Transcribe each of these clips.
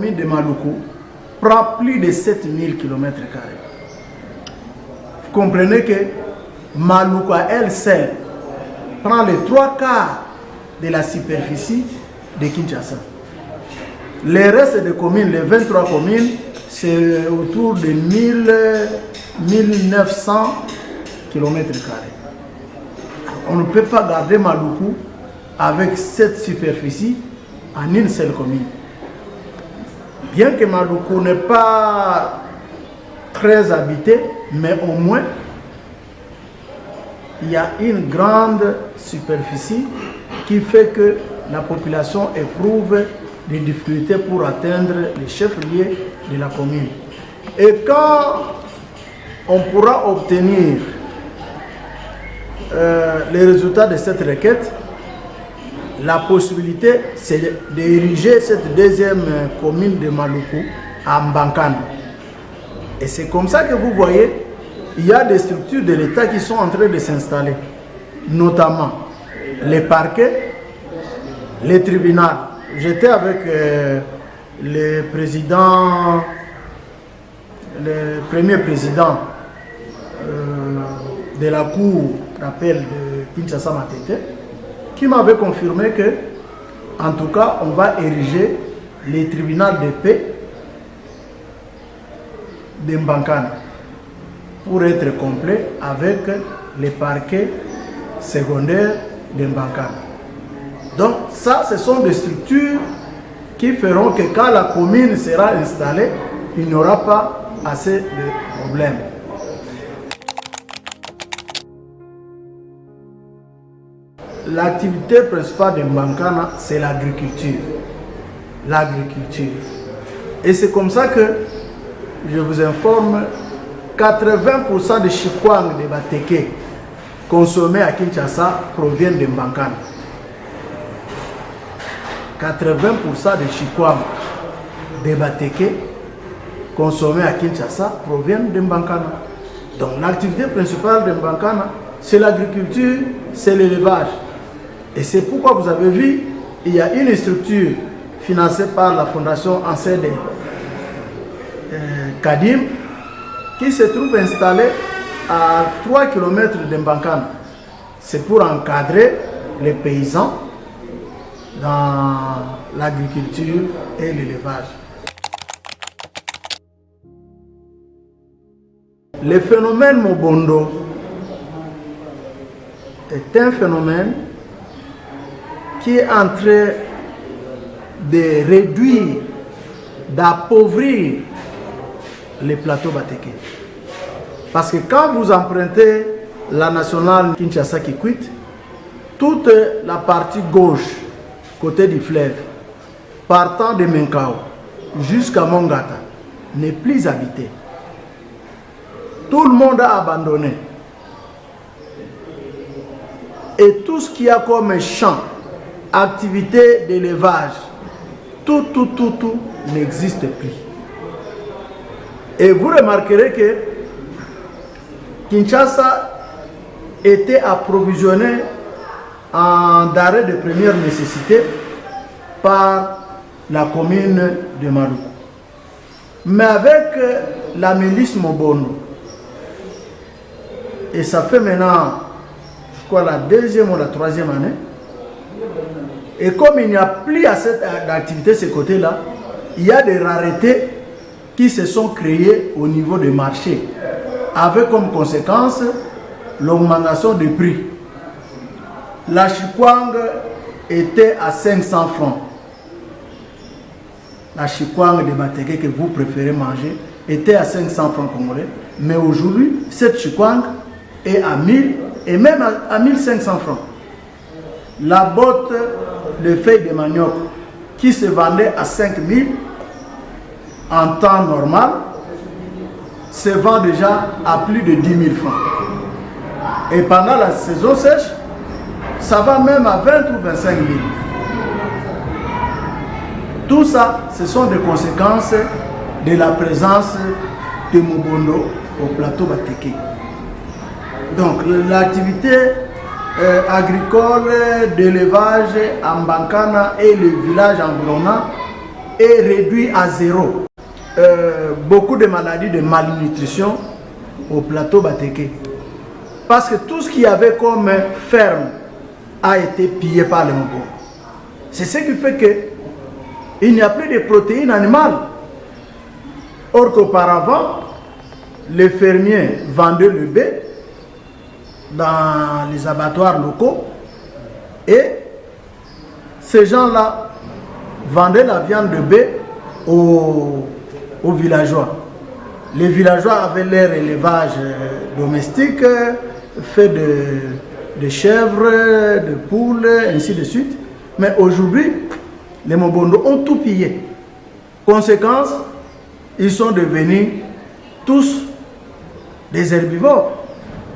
commune de Maluku prend plus de 7000 km². Vous comprenez que Maluku à elle seule prend les 3/4 de la superficie de Kinshasa. Les restes des communes, les 23 communes, c'est autour de 1900 km². On ne peut pas garder Maluku avec cette superficie en une seule commune. Bien que Maluku n'est pas très habité, mais au moins il y a une grande superficie qui fait que la population éprouve des difficultés pour atteindre les chefs-lieux de la commune. Et quand on pourra obtenir les résultats de cette requête, la possibilité c'est d'ériger cette deuxième commune de Maluku à Mbankana. Et c'est comme ça que vous voyez, il y a des structures de l'État qui sont en train de s'installer, notamment les parquets, les tribunaux. J'étais avec le premier président de la cour d'appel de Kinshasa Matete, qui m'avait confirmé que, en tout cas, on va ériger les tribunaux de paix de Mbankana pour être complet avec les parquets secondaires de Mbankana. Donc ça, ce sont des structures qui feront que quand la commune sera installée, il n'y aura pas assez de problèmes. L'activité principale de Mbankana, c'est l'agriculture. L'agriculture. Et c'est comme ça que, je vous informe, 80% de chikwang de Bateke consommés à Kinshasa proviennent de Mbankana. 80% de chikwang de Bateke consommés à Kinshasa proviennent de Mbankana. Donc l'activité principale de Mbankana, c'est l'agriculture, c'est l'élevage. Et c'est pourquoi vous avez vu, il y a une structure financée par la fondation ancienne Kadim qui se trouve installée à 3 km de Mbankana. C'est pour encadrer les paysans dans l'agriculture et l'élevage. Le phénomène Mobondo est un phénomène qui est en train de réduire, d'appauvrir les plateaux Bateke. Parce que quand vous empruntez la nationale Kinshasa-Kikwit, toute la partie gauche, côté du fleuve, partant de Menkao jusqu'à Mongata, n'est plus habitée. Tout le monde a abandonné. Et tout ce qu'il y a comme champ, activité d'élevage, tout n'existe plus. Et vous remarquerez que Kinshasa était approvisionné en denrées de première nécessité par la commune de Maluku. Mais avec la milice Mobondo, et ça fait maintenant, je crois, la deuxième ou la troisième année, et comme il n'y a plus assez d'activité de ce côté-là, il y a des raretés qui se sont créées au niveau des marchés, avec comme conséquence l'augmentation des prix. La chikwang était à 500 francs. La chikwang de Bateke que vous préférez manger était à 500 francs congolais. Mais aujourd'hui, cette chikwang est à 1000 et même à 1500 francs. La botte de feuilles de manioc qui se vendait à 5000 en temps normal se vend déjà à plus de 10 000 francs. Et pendant la saison sèche, ça va même à 20 ou 25 000. Tout ça, ce sont des conséquences de la présence de Mobondo au plateau Bateke. Donc l'activité agricole, d'élevage à Mbankana et le village environnant est réduit à zéro. Beaucoup de maladies de malnutrition au plateau Bateke. Parce que tout ce qu'il y avait comme ferme a été pillé par les Mobo. C'est ce qui fait qu'il n'y a plus de protéines animales. Or qu'auparavant, les fermiers vendaient le bœuf dans les abattoirs locaux et ces gens-là vendaient la viande de bœuf aux villageois. Les villageois avaient leur élevage domestique fait de chèvres, de poules, ainsi de suite. Mais aujourd'hui, les Mobondo ont tout pillé. Conséquence, ils sont devenus tous des herbivores.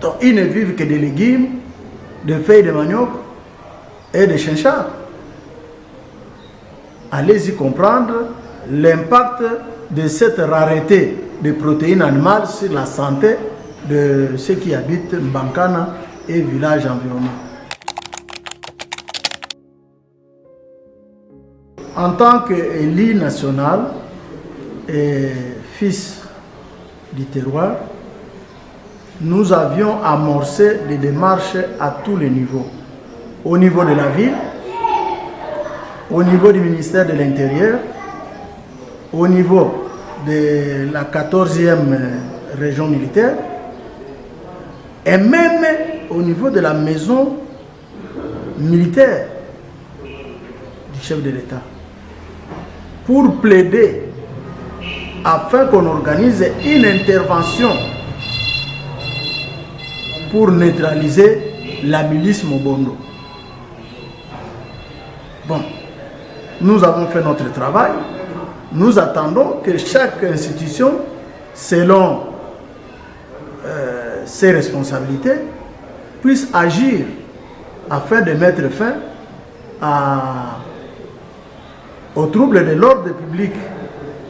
Donc, ils ne vivent que des légumes, des feuilles de manioc et des chinchards. Allez-y comprendre l'impact de cette rareté de protéines animales sur la santé de ceux qui habitent Mbankana et villages environnants. En tant qu'élu national et fils du terroir, nous avions amorcé des démarches à tous les niveaux. Au niveau de la ville, au niveau du ministère de l'Intérieur, au niveau de la 14e région militaire, et même au niveau de la maison militaire du chef de l'État, pour plaider afin qu'on organise une intervention pour neutraliser la milice Mobondo. Bon, nous avons fait notre travail. Nous attendons que chaque institution, selon ses responsabilités, puisse agir afin de mettre fin aux troubles de l'ordre public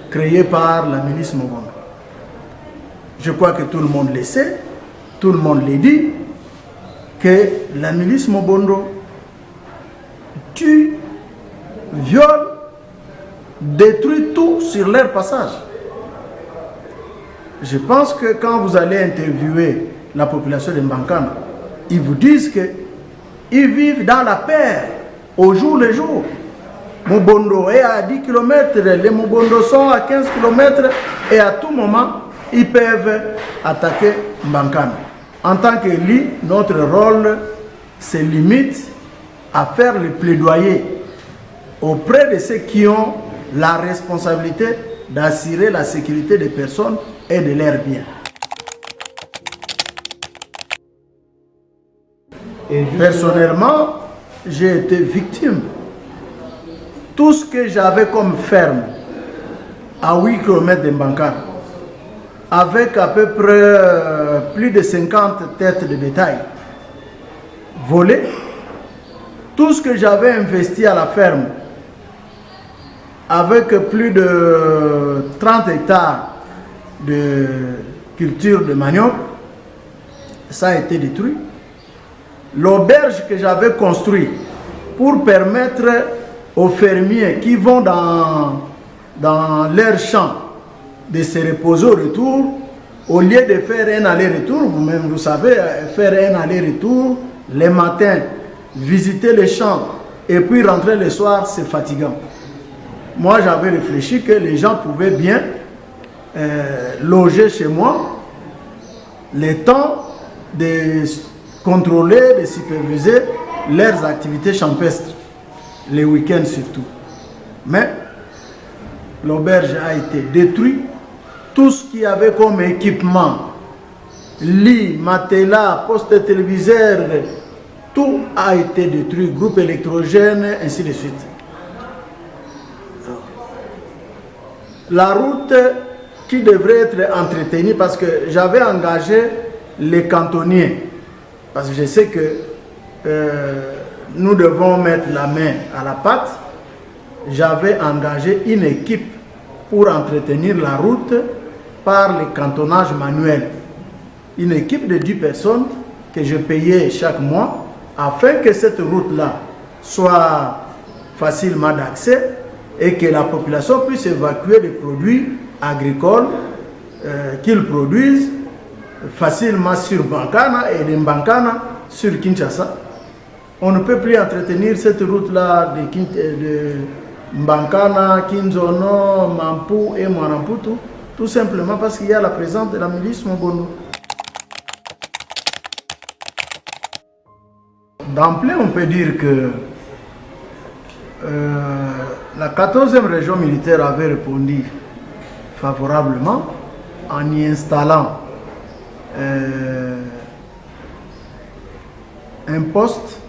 créés par la milice Mobondo. Je crois que tout le monde le sait, tout le monde le dit, que la milice Mobondo tue, viole, détruit tout sur leur passage. Je pense que quand vous allez interviewer la population de Mbankana, ils vous disent qu'ils vivent dans la paix au jour le jour. Mobondo est à 10 km, les Mobondo sont à 15 km et à tout moment, ils peuvent attaquer Mbankana. En tant qu'élu, notre rôle se limite à faire le plaidoyer auprès de ceux qui ont la responsabilité d'assurer la sécurité des personnes et de leurs biens. Personnellement, j'ai été victime. Tout ce que j'avais comme ferme à 8 km de Mbankana, avec à peu près plus de 50 têtes de bétail volées, tout ce que j'avais investi à la ferme, avec plus de 30 hectares de culture de manioc, ça a été détruit. L'auberge que j'avais construite pour permettre aux fermiers qui vont dans leurs champs de se reposer au retour, au lieu de faire un aller-retour, vous-même vous savez, faire un aller-retour, les matins, visiter les champs et puis rentrer le soir, c'est fatigant. Moi, j'avais réfléchi que les gens pouvaient bien loger chez moi le temps de contrôler, de superviser leurs activités champestres, les week-ends surtout. Mais l'auberge a été détruite. Tout ce qu'il y avait comme équipement, lit, matelas, poste téléviseur, tout a été détruit, groupe électrogène, ainsi de suite. La route qui devrait être entretenue, parce que j'avais engagé les cantonniers, parce que je sais que nous devons mettre la main à la pâte. J'avais engagé une équipe pour entretenir la route par le cantonnage manuel. Une équipe de 10 personnes que je payais chaque mois afin que cette route-là soit facilement d'accès et que la population puisse évacuer les produits agricoles qu'ils produisent facilement sur Bankana et de Bankana sur Kinshasa. On ne peut plus entretenir cette route-là de Bankana, Kinzono, Mampou et Mwanamputu, tout simplement parce qu'il y a la présence de la milice Mogondo. D'emblée, on peut dire que la 14e région militaire avait répondu favorablement en y installant un poste